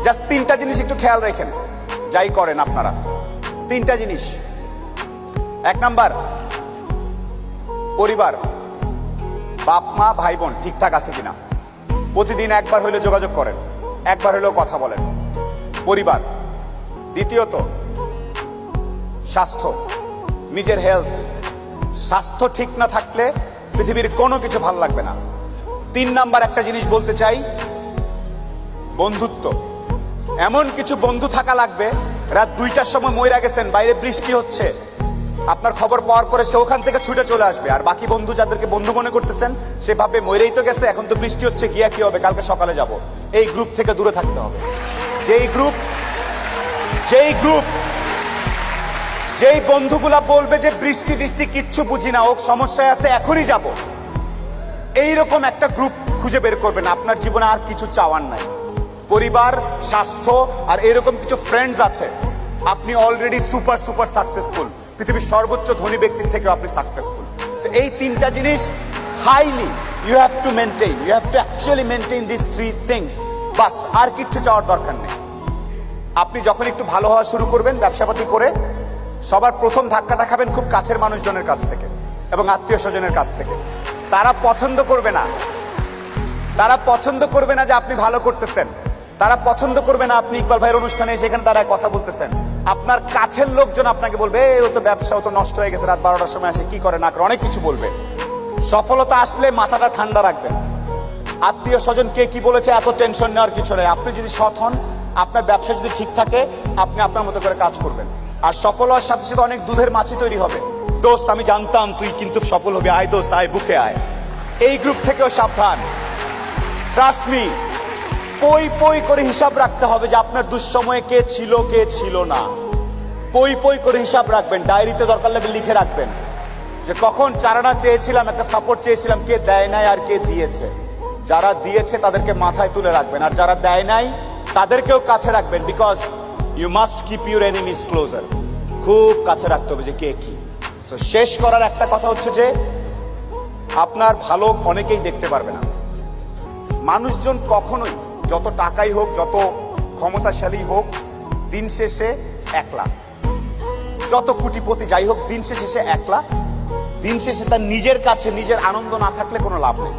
Just তিনটা জিনিস একটু খেয়াল রাখেন, যাই করেন আপনারা। তিনটা জিনিস। এক নাম্বার, পরিবার, বাপ মা ভাই বোন ঠিকঠাক আছে কিনা, প্রতিদিন একবার হইলে যোগাযোগ করেন, একবার হইলেও কথা বলেন। পরিবার। দ্বিতীয়ত, স্বাস্থ্য, নিজের হেলথ। স্বাস্থ্য ঠিক না থাকলে পৃথিবীর কোনো কিছু ভালো লাগবে না। 3 নাম্বার একটা জিনিস বলতে চাই, বন্ধুত্ব। এমন কিছু বন্ধু থাকা লাগবে, রাত 2টার সময় মইরা গেছেন, বাইরে বৃষ্টি হচ্ছে, আপনার খবর পাওয়ার পরে সে ওখান থেকে ছুটে চলে আসবে। আর বাকি বন্ধু যাদেরকে বন্ধু মনে করতেছেন, সে ভাববে মইরেই তো গেছে, এখন তো বৃষ্টি হচ্ছে, গিয়া কি হবে, কালকে সকালে যাব। এই গ্রুপ থেকে দূরে থাকতে হবে। যেই বন্ধুগুলা বলবে যে বৃষ্টি বৃষ্টি কিচ্ছু বুঝি না, ও সমস্যায় আছে, এখনই যাব, এইরকম একটা গ্রুপ খুঁজে বের করবেন। আপনার জীবনে আর কিছু চাওয়ার নাই। পরিবার, স্বাস্থ্য আর এরকম কিছু ফ্রেন্ডস আছে, আপনি অলরেডি সুপার সুপার সাকসেসফুল। পৃথিবীর সর্বোচ্চ ধনী ব্যক্তির থেকেও আপনি সাকসেসফুল। এই তিনটা জিনিস highly you have to maintain, you have to actually maintain this 3 things. বাস, আর কিচ্ছু চাওয়ার দরকার নেই। আপনি যখন একটু ভালো হওয়া শুরু করবেন ব্যবসাপাতি করে, সবার প্রথম ধাক্কাটা খাবেন খুব কাছের মানুষজনের কাছ থেকে এবং আত্মীয় স্বজনের কাছ থেকে। তারা পছন্দ করবে না, তারা পছন্দ করবে না যে আপনি ভালো করতেছেন, তারা পছন্দ করবে না আপনি ইকবাল ভাইয়ের অনুষ্ঠানে সেখানে তারা কথা বলতেছেন। আপনার কাছের লোকজন আপনাকে বলবে, ও তো ব্যবসা, ও তো নষ্ট হয়ে গেছে, রাত 12টার সময় আসে, কি করে না করে, অনেক কিছু বলবে। সফলতা আসলে মাথাটা ঠান্ডা রাখবেন। আত্মীয় স্বজন কে কি বলেছে এত টেনশন নেওয়ার কিছু নেই। আপনি যদি সৎ হন, আপনার ব্যবসা যদি ঠিক থাকে, আপনি আপনার মতো করে কাজ করবেন। আর সফল হওয়ার সাথে সাথে অনেক দুধের মাছি তৈরি হবে। দোস্ত, আমি জানতাম তুই কিন্তু সফল হবি, আয় দোস্ত আয়, বুকে আয়। এই গ্রুপ থেকেও সাবধান। ট্রাস্ট মি, পই পই করে হিসাব রাখতে হবে যে আপনার দুঃসময়ে কে ছিল কে ছিল না। পই পই করে হিসাব রাখবেন, ডায়েরিতে দরকার লাগে লিখে রাখবেন যে কখন চারানা চেয়েছিলাম, একটা সাপোর্ট চেয়েছিলাম, কে দেয় নাই আর কে দিয়েছে। যারা দিয়েছে তাদেরকে মাথায় তুলে রাখবেন, আর যারা দেয় নাই তাদেরকেও কাছে রাখবেন। Because you must keep your enemies closer. খুব কাছে রাখতে হবে যে কে কি। সো শেষ করার একটা কথা হচ্ছে যে আপনার ভালো অনেকেই দেখতে পারবে না। মানুষজন কখনোই, যত টাকাই হোক, যত ক্ষমতাশালী হোক, দিন শেষে একলা। যত কোটিপতি যাই হোক, দিন শেষে সে একলা। দিন শেষে তার নিজের কাছে নিজের আনন্দ না থাকলে কোনো লাভ নেই।